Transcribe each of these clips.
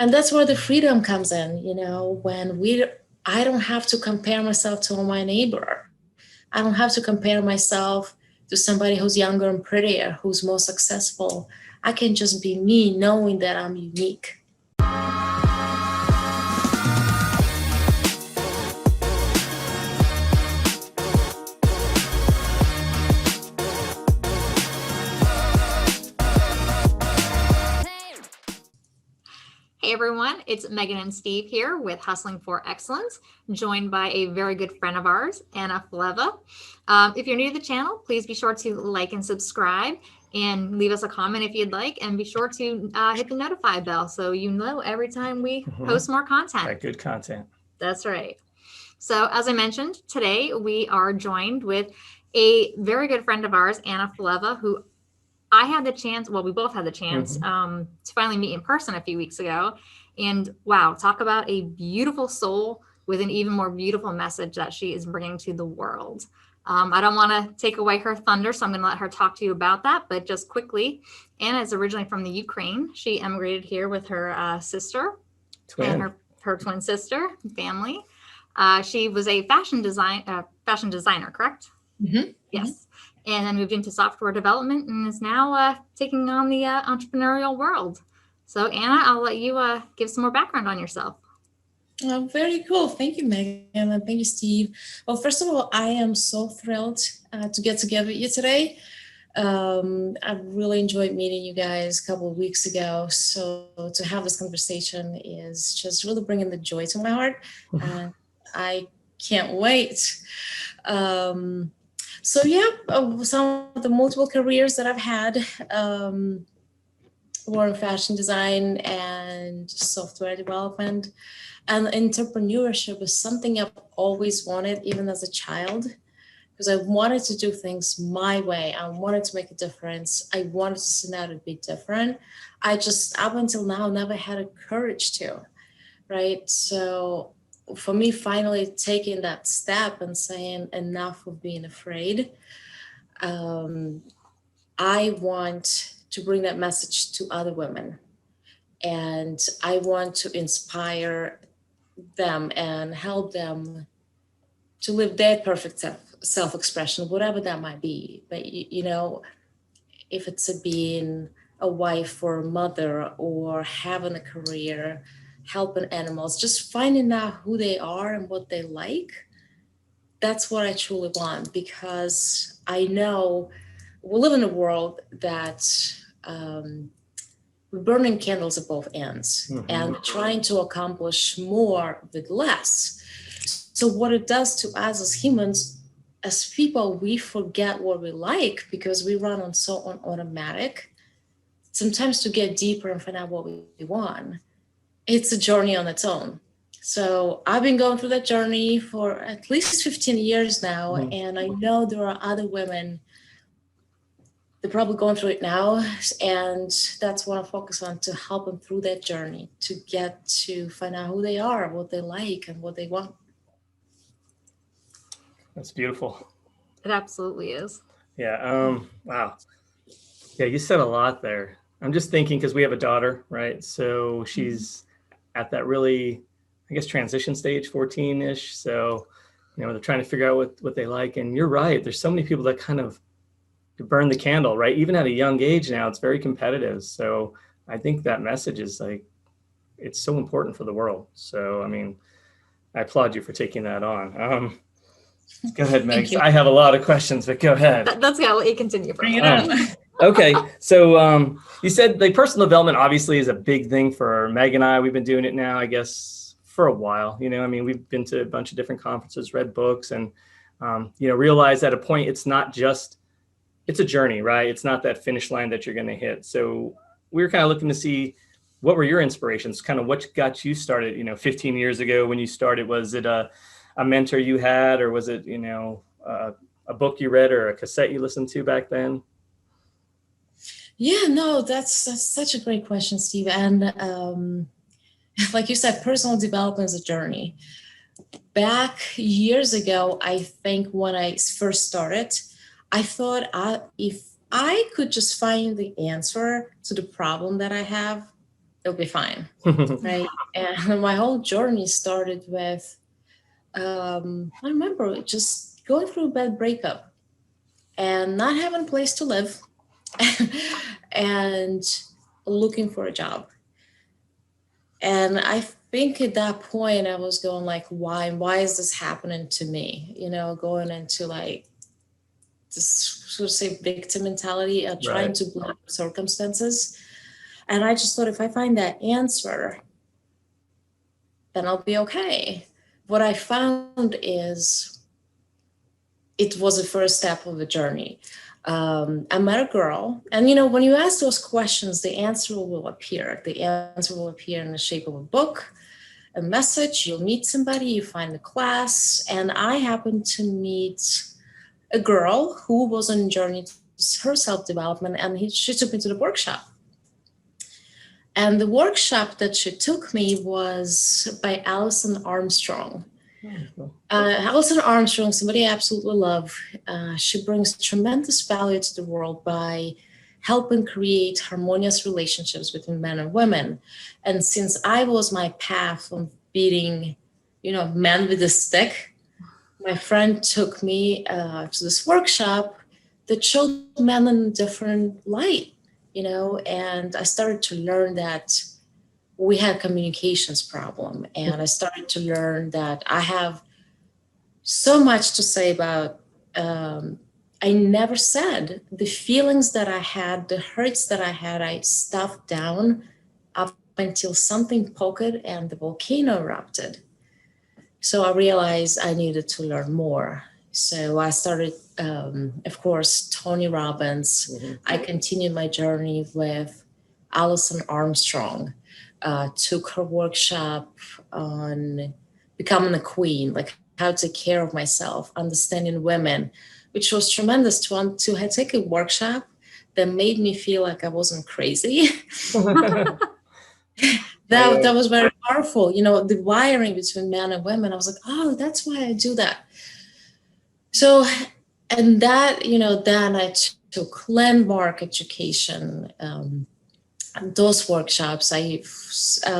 And that's where the freedom comes in, when I don't have to compare myself to my neighbor. I don't have to compare myself to somebody who's younger and prettier, who's more successful. I can just be me, knowing that I'm unique. Hey everyone, it's Megan and Steve here with Hustling for Excellence, joined by a very good friend of ours, Anna Fileva. If you're new to the channel, please be sure to like and subscribe and leave us a comment if you'd like, and be sure to hit the notify bell so you know every time we post more content. That good content. That's right. So as I mentioned, today we are joined with a very good friend of ours, Anna Fileva, who I had the chance, well, we both had the chance to finally meet in person a few weeks ago. And wow, talk about a beautiful soul with an even more beautiful message that she is bringing to the world. I don't want to take away her thunder, so I'm going to let her talk to you about that. But just quickly, Anna is originally from the Ukraine. She emigrated here with her sister and her twin sister family. She was a fashion designer, correct? Mm-hmm. Yes. And then moved into software development and is now taking on the entrepreneurial world. So Anna, I'll let you give some more background on yourself. Oh, very cool. Thank you, Megan. And thank you, Steve. Well, first of all, I am so thrilled to get together with you today. I really enjoyed meeting you guys a couple of weeks ago. So to have this conversation is just really bringing the joy to my heart. And I can't wait. So yeah, some of the multiple careers that I've had were in fashion design and software development. And entrepreneurship is something I've always wanted, even as a child, because I wanted to do things my way. I wanted to make a difference. I wanted to stand out and be different. I just, up until now, never had the courage to, right? So for me, finally taking that step and saying enough of being afraid, I want to bring that message to other women. And I want to inspire them and help them to live their perfect self-expression, whatever that might be. But, if it's being a wife or a mother or having a career, helping animals, just finding out who they are and what they like. That's what I truly want, because I know we live in a world that we're burning candles at both ends and trying to accomplish more with less. So what it does to us as humans, as people, we forget what we like because we run on automatic. Sometimes to get deeper and find out what we want, it's a journey on its own. So I've been going through that journey for at least 15 years now. And I know there are other women, they're probably going through it now. And that's what I focus on, to help them through that journey, to get to find out who they are, what they like, and what they want. That's beautiful. It absolutely is. Yeah. Wow. Yeah, you said a lot there. I'm just thinking, because we have a daughter, right? So she's at that really, I guess, transition stage, 14-ish. So, they're trying to figure out what they like. And you're right. There's so many people that kind of burn the candle, right? Even at a young age now, it's very competitive. So I think that message is it's so important for the world. So, I applaud you for taking that on. Go ahead, Meg. I have a lot of questions, but go ahead. That's got to let you continue. Bring it on. Okay. So you said personal development obviously is a big thing for Meg and I. We've been doing it now, I guess, for a while. We've been to a bunch of different conferences, read books, and, realized at a point it's not just, it's a journey, right? It's not that finish line that you're going to hit. So we were kind of looking to see, what were your inspirations? Kind of what got you started, 15 years ago when you started? Was it a mentor you had, or was it, a book you read or a cassette you listened to back then? Yeah, no, that's such a great question, Steve. And like you said, personal development is a journey. Back years ago, I think when I first started, I thought if I could just find the answer to the problem that I have, it'll be fine. Right. And my whole journey started with, I remember just going through a bad breakup and not having a place to live and looking for a job. And I think at that point I was going like, why is this happening to me? Going into like this sort of say victim mentality, trying Right. to blame circumstances. And I just thought, if I find that answer, then I'll be okay. What I found is it was the first step of the journey. I met a girl, and when you ask those questions, the answer will appear. The answer will appear in the shape of a book, a message. You'll meet somebody, you find a class, and I happened to meet a girl who was on a journey to her self-development, and she took me to the workshop. And the workshop that she took me was by Alison Armstrong. Alison Armstrong, somebody I absolutely love. She brings tremendous value to the world by helping create harmonious relationships between men and women. And since I was my path on beating, men with a stick, my friend took me to this workshop that showed men in a different light, and I started to learn that we had a communications problem. And I started to learn that I have so much to say about, I never said the feelings that I had, the hurts that I had, I stuffed down up until something poked and the volcano erupted. So I realized I needed to learn more. So I started, of course, Tony Robbins. Mm-hmm. I continued my journey with Alison Armstrong. Took her workshop on becoming a queen, like how to take care of myself, understanding women, which was tremendous to take a workshop that made me feel like I wasn't crazy. That was very powerful. The wiring between men and women. I was like, oh, that's why I do that. So, and that, then I took landmark education, those workshops. I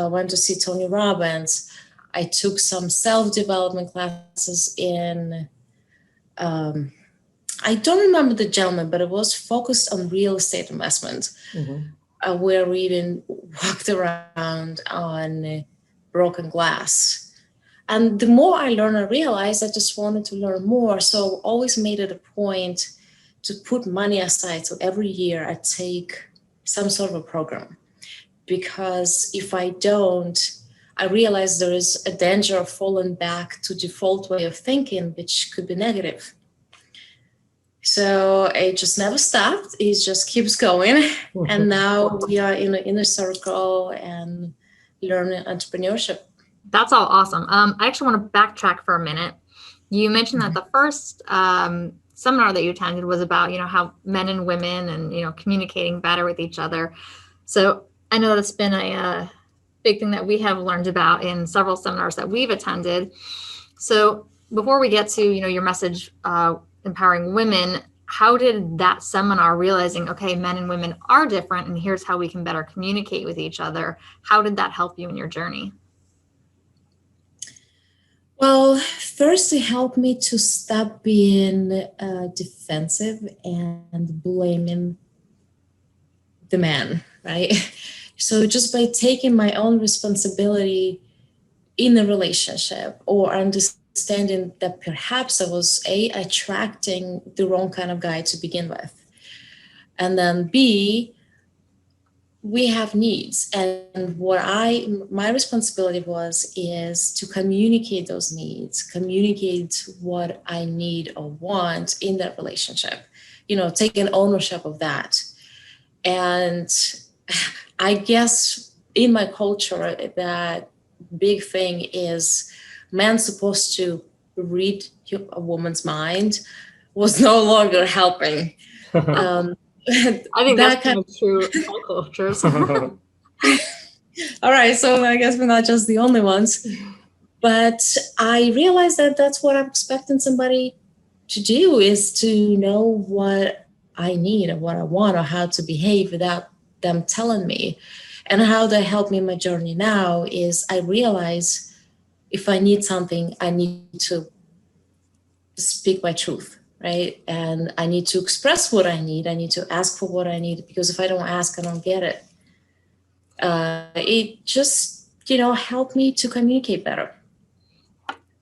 went to see Tony Robbins. I took some self-development classes in, I don't remember the gentleman, but it was focused on real estate investment. Mm-hmm. Where we even walked around on broken glass. And the more I learned, I realized I just wanted to learn more. So always made it a point to put money aside. So every year I take some sort of a program, because if I don't, I realize there is a danger of falling back to default way of thinking, which could be negative. So it just never stopped. It just keeps going. And now we are in an inner circle and learning entrepreneurship. That's all awesome. I actually want to backtrack for a minute. You mentioned that the first seminar that you attended was about, how men and women and, communicating better with each other. So I know that's been a big thing that we have learned about in several seminars that we've attended. So before we get to, your message, empowering women, how did that seminar, realizing, okay, men and women are different and here's how we can better communicate with each other, how did that help you in your journey? Well, first it helped me to stop being defensive and blaming the man, right? So just by taking my own responsibility in a relationship, or understanding that perhaps I was attracting the wrong kind of guy to begin with. And then B, we have needs. And what my responsibility is to communicate those needs, communicate what I need or want in that relationship, taking ownership of that. And I guess in my culture, that big thing is men supposed to read a woman's mind was no longer helping. I think that's kind of true in all cultures. All right, so I guess we're not just the only ones. But I realized that that's what I'm expecting somebody to do, is to know what I need and what I want or how to behave without them telling me. And how that helped me in my journey now is I realize if I need something, I need to speak my truth, right? And I need to express what I need. I need to ask for what I need, because if I don't ask, I don't get it. It just, helped me to communicate better.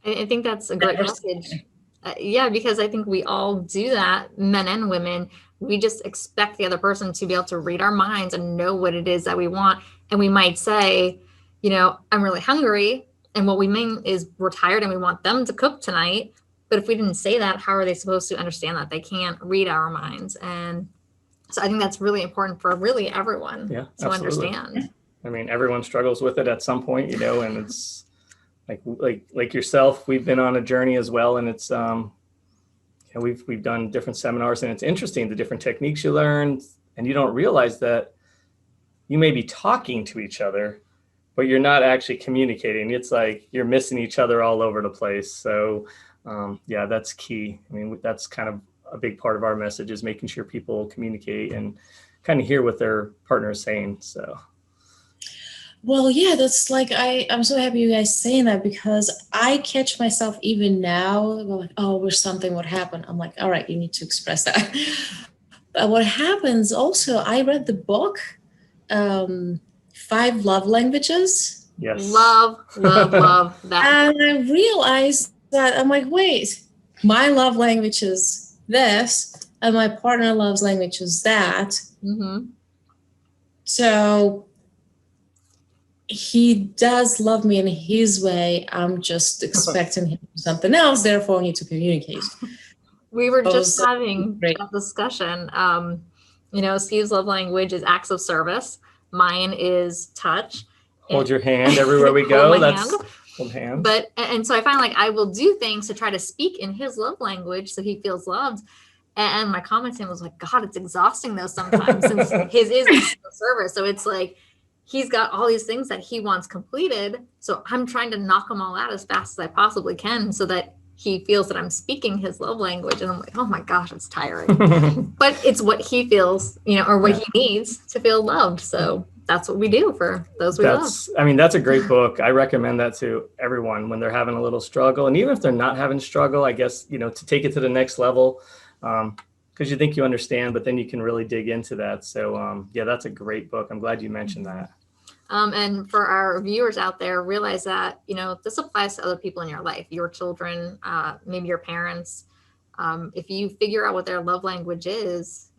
I think that's a great message. Yeah, because I think we all do that, men and women. We just expect the other person to be able to read our minds and know what it is that we want. And we might say, I'm really hungry. And what we mean is we're tired and we want them to cook tonight. But if we didn't say that, how are they supposed to understand that? They can't read our minds. And so I think that's really important for really everyone to absolutely. understand. I mean, everyone struggles with it at some point, and it's like yourself, we've been on a journey as well. And it's, we've done different seminars, and it's interesting, the different techniques you learn, and you don't realize that you may be talking to each other, but you're not actually communicating. It's like you're missing each other all over the place. So that's key. I mean, that's kind of a big part of our message, is making sure people communicate and kind of hear what their partner is saying. So. Well, yeah, that's like, I'm so happy you guys saying that, because I catch myself even now, like, oh, wish something would happen. I'm like, all right, you need to express that. But what happens also, I read the book, 5 Love Languages. Yes. Love that. And I realized that I'm like, wait, my love language is this, and my partner loves language is that. Mm-hmm. So he does love me in his way. I'm just expecting him to do something else. Therefore, I need to communicate. We were just having a discussion. Steve's love language is acts of service. Mine is touch. Hold your hand everywhere we go. Hold hands. But, and so I find like I will do things to try to speak in his love language so he feels loved. And my comment to him was like, God, it's exhausting though sometimes, since his is acts of service. So it's like, he's got all these things that he wants completed. So I'm trying to knock them all out as fast as I possibly can so that he feels that I'm speaking his love language. And I'm like, oh my gosh, it's tiring. But it's what he feels, or what he needs to feel loved. So that's what we do for those we love. I mean, that's a great book. I recommend that to everyone when they're having a little struggle. And even if they're not having struggle, I guess, to take it to the next level, because you think you understand, but then you can really dig into that. So that's a great book. I'm glad you mentioned that. And for our viewers out there, realize that, this applies to other people in your life, your children, maybe your parents. If you figure out what their love language is,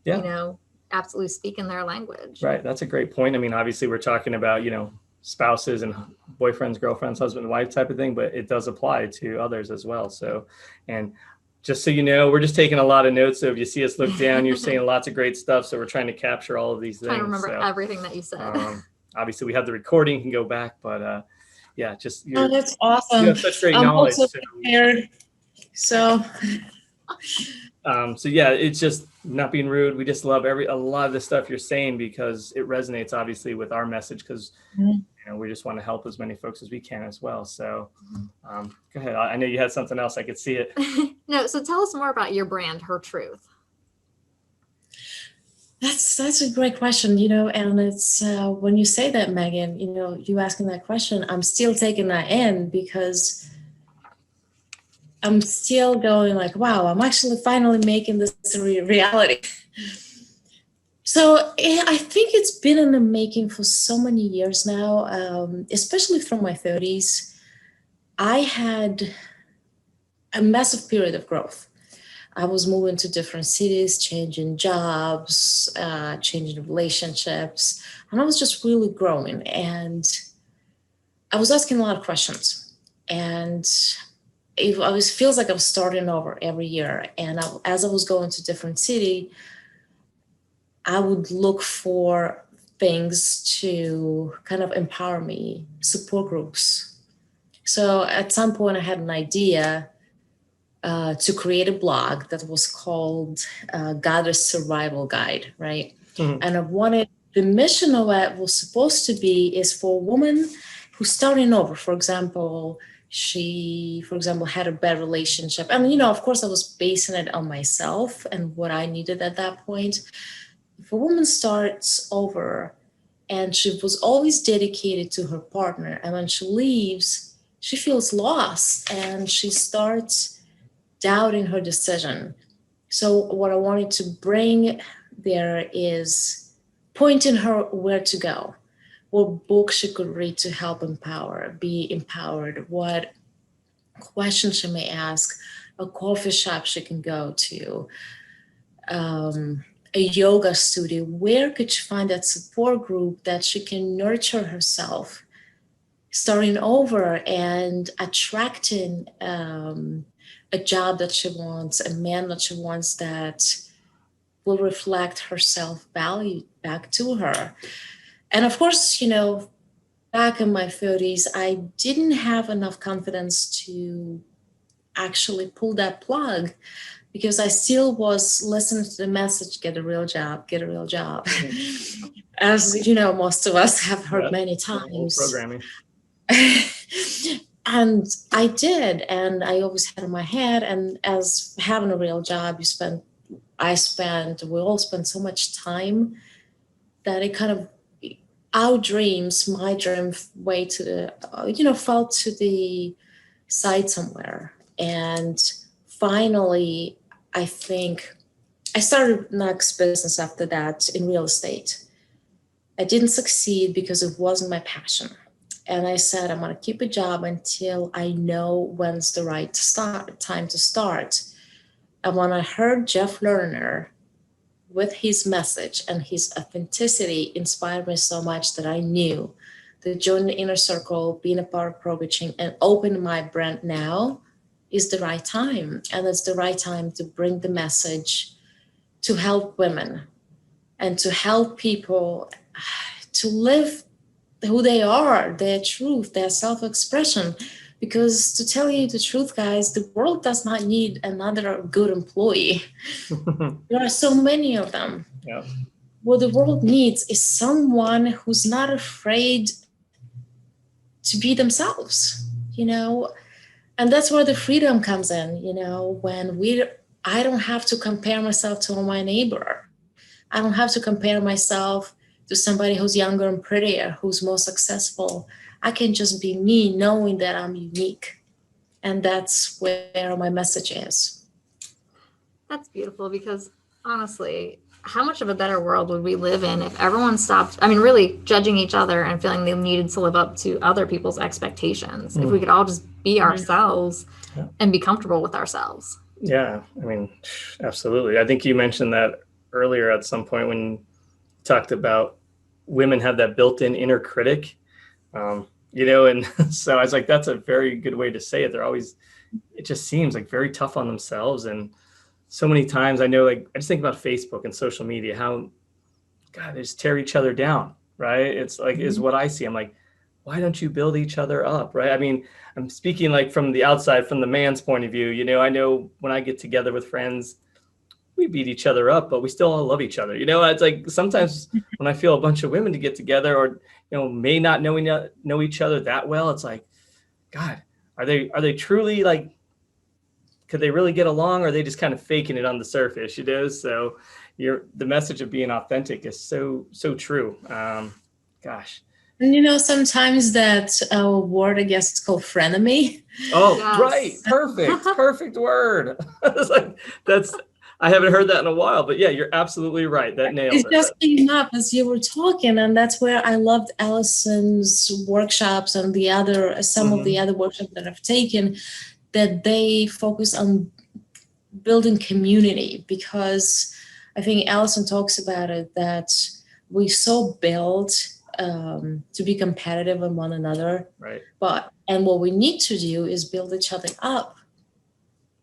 absolutely speak in their language. Right. That's a great point. I mean, obviously we're talking about, spouses and boyfriends, girlfriends, husband and wife type of thing, but it does apply to others as well. So, and just so you know, we're just taking a lot of notes. So if you see us look down, you're saying lots of great stuff. So we're trying to capture all of these things. Trying to remember everything that you said. Obviously we have the recording, you can go back, but that's awesome. You have such great knowledge. Also prepared, so it's just not being rude. We just love a lot of the stuff you're saying, because it resonates obviously with our message, because we just want to help as many folks as we can as well. So go ahead. I know you had something else. I could see it. No, so tell us more about your brand, Her Truth. That's a great question, and it's when you say that, Megan, you asking that question, I'm still taking that in, because I'm still going like, wow, I'm actually finally making this a reality. So I think it's been in the making for so many years now, especially from my 30s. I had a massive period of growth. I was moving to different cities, changing jobs, changing relationships, and I was just really growing. And I was asking a lot of questions, and it always feels like I was starting over every year. And as I was going to different city, I would look for things to kind of empower me, support groups. So at some point I had an idea to create a blog that was called Goddess Survival Guide, right? Mm-hmm. And I wanted, the mission of it was supposed to be is for a woman who's starting over. For example, she had a bad relationship. I mean, of course I was basing it on myself and what I needed at that point. If a woman starts over and she was always dedicated to her partner. And when she leaves, she feels lost and she starts doubting her decision. So what I wanted to bring there is pointing her where to go, what books she could read to help be empowered, what questions she may ask, a coffee shop she can go to, a yoga studio. Where could she find that support group that she can nurture herself, starting over and attracting a job that she wants, a man that she wants that will reflect her self value back to her. And of course, back in my 30s, I didn't have enough confidence to actually pull that plug because I still was listening to the message, get a real job, get a real job. As most of us have heard many times. Programming. And I did, and I always had in my head, and as having a real job, we all spend so much time that it kind of our dreams, my dream way to the, fell to the side somewhere. And finally, I think I started next business after that in real estate. I didn't succeed because it wasn't my passion. And I said, I'm going to keep a job until I know when's the right time to start. And when I heard Jeff Lerner with his message and his authenticity inspired me so much that I knew that joining the inner circle, being a part of ProCoaching, and opening my brand now is the right time. And it's the right time to bring the message to help women and to help people to live who they are, their truth, their self-expression. Because to tell you the truth, guys, the world does not need another good employee. There are so many of them. Yeah. What the world needs is someone who's not afraid to be themselves, and that's where the freedom comes in, when I don't have to compare myself to my neighbor. I don't have to compare myself to somebody who's younger and prettier, who's more successful. I can just be me, knowing that I'm unique. And that's where my message is. That's beautiful, because honestly, how much of a better world would we live in if everyone stopped, really judging each other and feeling they needed to live up to other people's expectations? If we could all just be ourselves and be comfortable with ourselves. Yeah, absolutely. I think you mentioned that earlier at some point when you talked about women have that built-in inner critic, and so I was like, that's a very good way to say it. It just seems like very tough on themselves. And so many times I know, I just think about Facebook and social media, how, God, they just tear each other down, right? It's like, is what I see. I'm like, why don't you build each other up, right? I'm speaking from the outside, from the man's point of view. I know when I get together with friends, we beat each other up, but we still all love each other. It's like sometimes when I feel a bunch of women to get together or, may not know each other that well, it's like, God, are they truly could they really get along, or are they just kind of faking it on the surface, So the message of being authentic is so true. Gosh. And sometimes that word, I guess it's called frenemy. Oh, yes. Right. Perfect word. I haven't heard that in a while, but yeah, you're absolutely right. That nailed it. It just came up as you were talking, and that's where I loved Allison's workshops and some of the other workshops that I've taken, that they focus on building community, because I think Allison talks about it, that we so build to be competitive with one another. Right. And what we need to do is build each other up.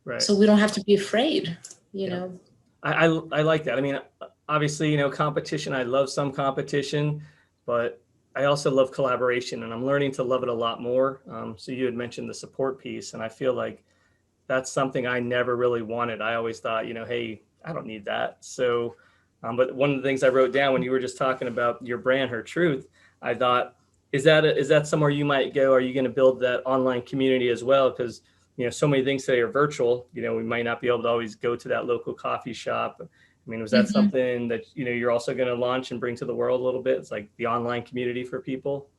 Right. So we don't have to be afraid. I like that. Obviously, competition, I love some competition, but I also love collaboration, and I'm learning to love it a lot more. So you had mentioned the support piece, and I feel like that's something I never really wanted. I always thought, hey, I don't need that. So, but one of the things I wrote down when you were just talking about your brand, Her Truth, I thought, is that somewhere you might go? Are you going to build that online community as well? Because so many things today are virtual. We might not be able to always go to that local coffee shop I mean, was that something that, you're also going to launch and bring to the world a little bit? It's like the online community for people.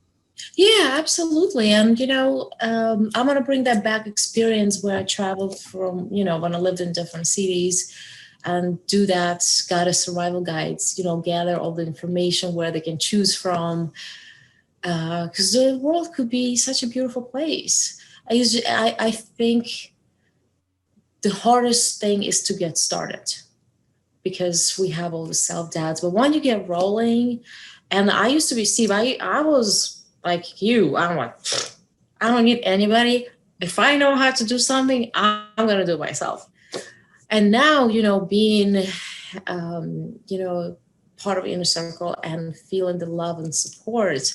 Yeah, absolutely. And, I'm going to bring that back experience where I traveled from, when I lived in different cities and do that guided survival guides, gather all the information where they can choose from. Because the world could be such a beautiful place. I think the hardest thing is to get started because we have all the self-doubts. But when you get rolling, and I used to be Steve, I was like you. I'm like, I don't need anybody. If I know how to do something, I'm going to do it myself. And now, being, part of Inner Circle and feeling the love and support,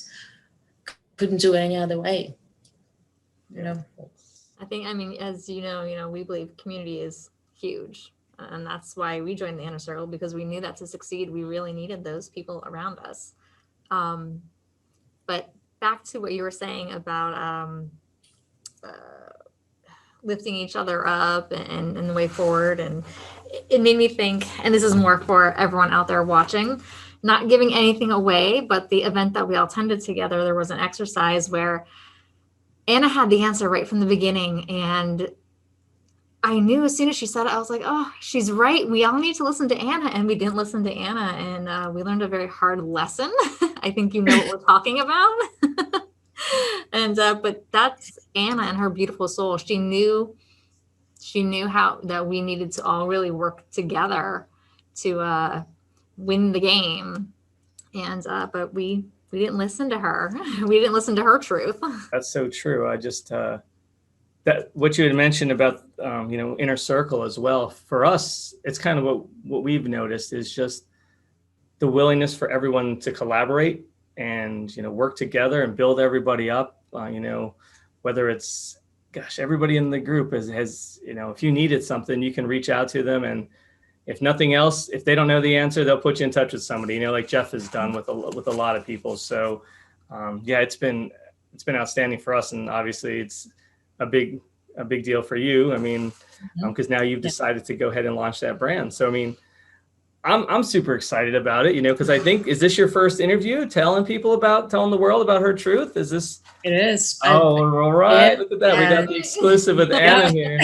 couldn't do it any other way. I think, as we believe community is huge. And that's why we joined the Inner Circle, because we knew that to succeed, we really needed those people around us. But back to what you were saying about lifting each other up and the way forward. And it made me think, and this is more for everyone out there watching, not giving anything away, but the event that we all attended together, there was an exercise where Anna had the answer right from the beginning. And I knew as soon as she said it, I was like, oh, she's right. We all need to listen to Anna. And we didn't listen to Anna. And we learned a very hard lesson. I think you know what we're talking about. And but that's Anna and her beautiful soul. She knew how that we needed to all really work together to win the game. And but we didn't listen to her. We didn't listen to her truth. That's so true. I just that what you had mentioned about Inner Circle as well. For us, it's kind of what we've noticed is just the willingness for everyone to collaborate and work together and build everybody up. Whether it's everybody in the group has if you needed something, you can reach out to them, and if nothing else, if they don't know the answer, they'll put you in touch with somebody. Like Jeff has done with a lot of people. So it's been outstanding for us, and obviously it's a big deal for you. I mean, because now you've decided to go ahead and launch that brand. So I mean, I'm super excited about it, because I think, is this your first interview telling the world about her truth? Is this? It is. Oh, all right. Look at that. We got the exclusive with Anna here.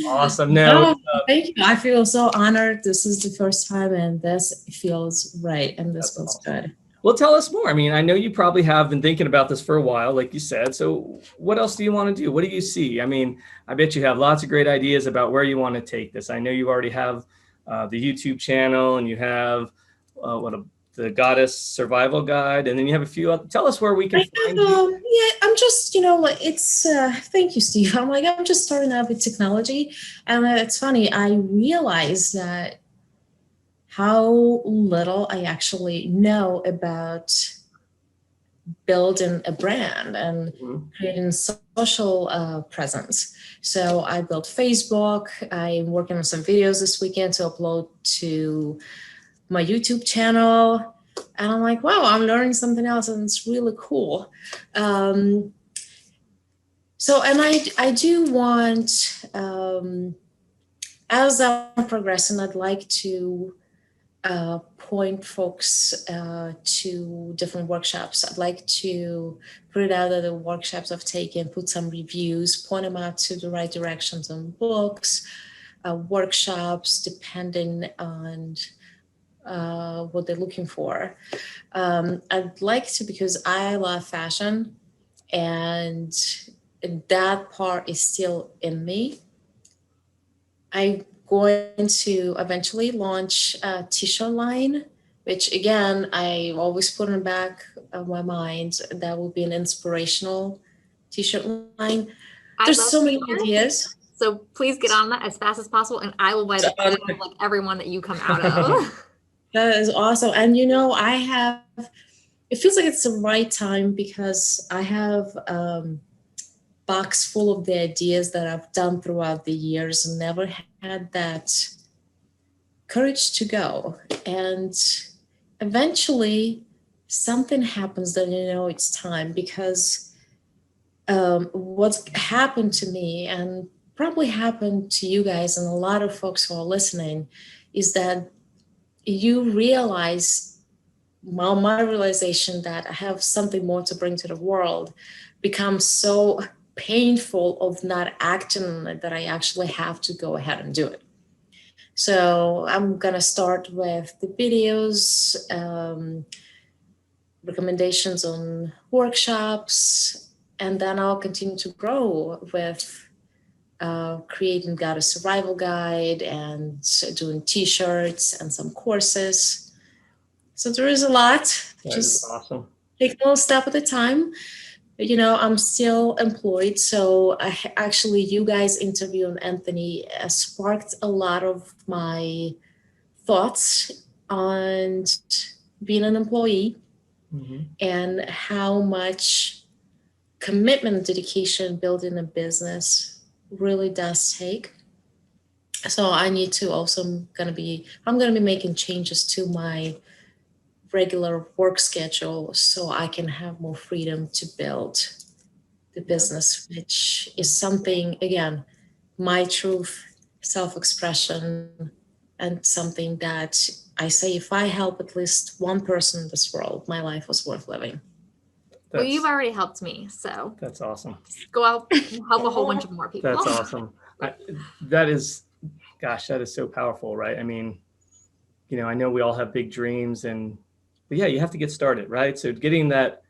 Awesome. No, thank you. I feel so honored. This is the first time, and this feels right, and this feels awesome. Good. Well, tell us more. I mean, I know you probably have been thinking about this for a while, like you said. So what else do you want to do? What do you see? I mean, I bet you have lots of great ideas about where you want to take this. I know you already have the YouTube channel, and you have the Goddess Survival Guide, and then you have a few other. Tell us where we can find you. Yeah, I'm just, it's, thank you, Steve. I'm just starting out with technology. And it's funny, I realized that how little I actually know about building a brand and creating social presence. So I built Facebook. I'm working on some videos this weekend to upload to my YouTube channel. And I'm like, wow, I'm learning something else, and it's really cool. And I do want, as I'm progressing, I'd like to point folks to different workshops. I'd like to put it out that the workshops I've taken, put some reviews, point them out to the right directions on books, workshops, depending on what they're looking for. I'd like to, because I love fashion, and that part is still in me. I'm going to eventually launch a t-shirt line, which again, I always put in the back of my mind, that will be an inspirational t-shirt line. There's so many ideas. So please get on that as fast as possible, and I will buy the like everyone that you come out of. That is awesome. And it feels like it's the right time, because I have box full of the ideas that I've done throughout the years and never had that courage to go. And eventually something happens that it's time, because what's happened to me, and probably happened to you guys and a lot of folks who are listening, is that you realize, well, my realization that I have something more to bring to the world becomes so painful of not acting on it that I actually have to go ahead and do it. So I'm gonna start with the videos, recommendations on workshops, and then I'll continue to grow with creating Goddess Survival Guide and doing t-shirts and some courses. So there is a lot. That Just is awesome. take a little step at a time. You know, I'm still employed, so actually you guys interviewing Anthony sparked a lot of my thoughts on being an employee and how much commitment and dedication building a business really does take. So I need to also, I'm gonna be making changes to my regular work schedule so I can have more freedom to build the business, which is something, again, my truth, self-expression, and something that I say, if I help at least one person in this world, my life was worth living. Well, you've already helped me, so That's awesome. go out and help a whole bunch of more people. That's awesome. That is so powerful, right? I mean, you know, I know we all have big dreams, but yeah, you have to get started, right? So getting that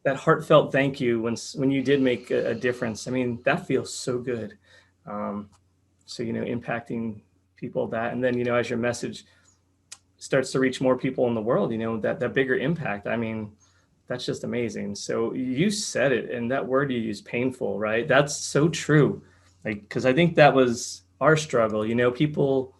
that heartfelt thank you when you did make a difference, I mean, that feels so good. So, you know, impacting people that, and then, you know, as your message starts to reach more people in the world, you know, that bigger impact. I mean, that's just amazing. So you said it, and that word you use, painful, right? That's so true. Like, because I think that was our struggle. You know, people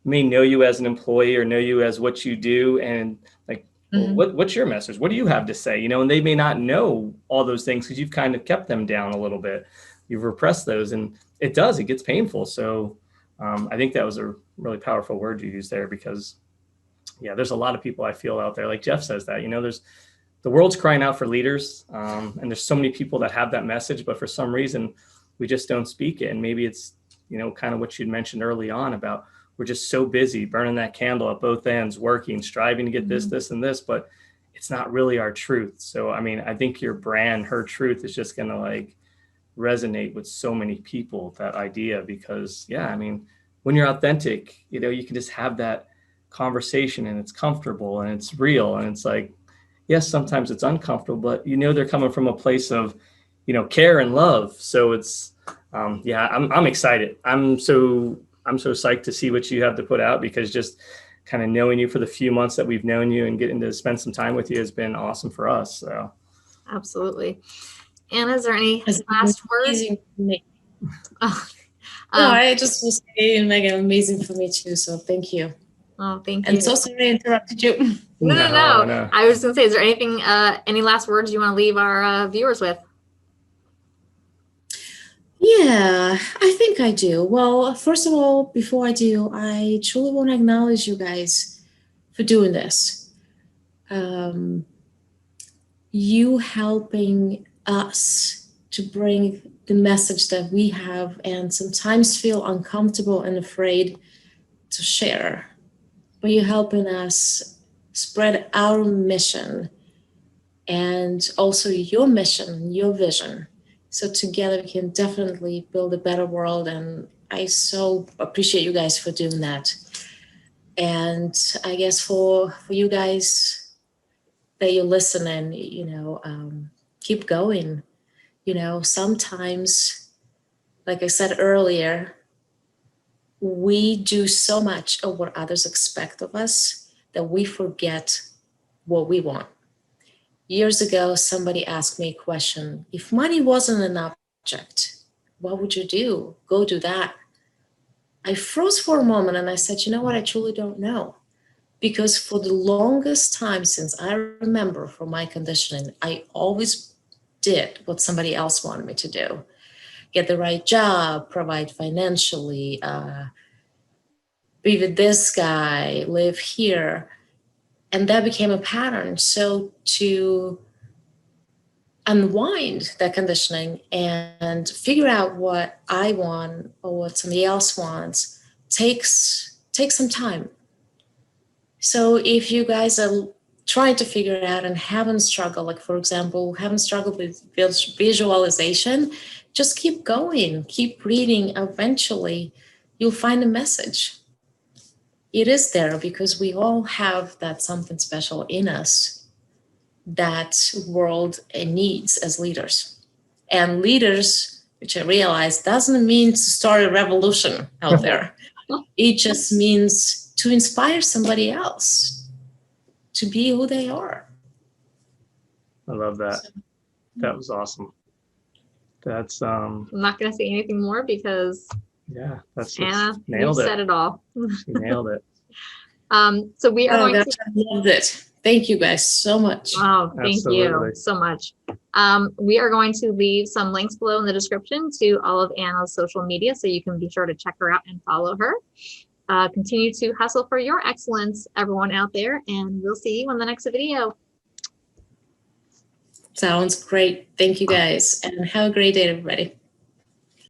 may know you as an employee or know you as what you do, and like, well, what's your message? What do you have to say? You know, and they may not know all those things because you've kind of kept them down a little bit. You've repressed those, and it gets painful. So I think that was a really powerful word you used there, because yeah, there's a lot of people I feel out there, like Jeff says, that, you know, the world's crying out for leaders, and there's so many people that have that message, but for some reason we just don't speak it. And maybe it's, you know, kind of what you'd mentioned early on about, we're just so busy burning that candle at both ends, working, striving to get this, and this, but it's not really our truth. So, I mean, I think your brand, Her Truth, is just going to like resonate with so many people, that idea, because yeah, I mean, when you're authentic, you know, you can just have that conversation, and it's comfortable and it's real, and it's like, yes, sometimes it's uncomfortable, but you know, they're coming from a place of, you know, care and love. So it's, yeah, I'm excited. I'm so psyched to see what you have to put out, because just kind of knowing you for the few months that we've known you and getting to spend some time with you has been awesome for us. So absolutely. Anna, is there any last words? No, I just was saying, Megan, amazing for me too. So thank you. Oh, thank you. And so sorry I interrupted you. No. I was going to say, is there anything, any last words you want to leave our viewers with? Yeah, I think I do. Well, first of all, before I do, I truly want to acknowledge you guys for doing this. You helping us to bring the message that we have and sometimes feel uncomfortable and afraid to share. But you're helping us spread our mission and also your mission, your vision. So together we can definitely build a better world. And I so appreciate you guys for doing that. And I guess for you guys that you're listening, you know, keep going. You know, sometimes, like I said earlier, we do so much of what others expect of us that we forget what we want. Years ago, somebody asked me a question: if money wasn't an object, what would you do? Go do that. I froze for a moment and I said, you know what? I truly don't know. Because for the longest time since I remember from my conditioning, I always did what somebody else wanted me to do. Get the right job, provide financially, be with this guy, live here. And that became a pattern. So to unwind that conditioning and figure out what I want or what somebody else wants takes some time. So if you guys are trying to figure it out and haven't struggled, like for example, haven't struggled with visualization, just keep going, keep reading. Eventually, you'll find a message. It is there because we all have that something special in us that world needs as leaders. And leaders, which I realize doesn't mean to start a revolution out there. It just means to inspire somebody else to be who they are. I love that. So, That was awesome. That's I'm not going to say anything more because yeah, that's Anna, just you nailed it. said it all. She nailed it. So we are oh going gosh, to. I loved it. Thank you guys so much. Oh, thank you Absolutely. so much. We are going to leave some links below in the description to all of Anna's social media, so you can be sure to check her out and follow her. Continue to hustle for your excellence, everyone out there, and we'll see you in the next video. Sounds great. Thank you guys, and have a great day, everybody.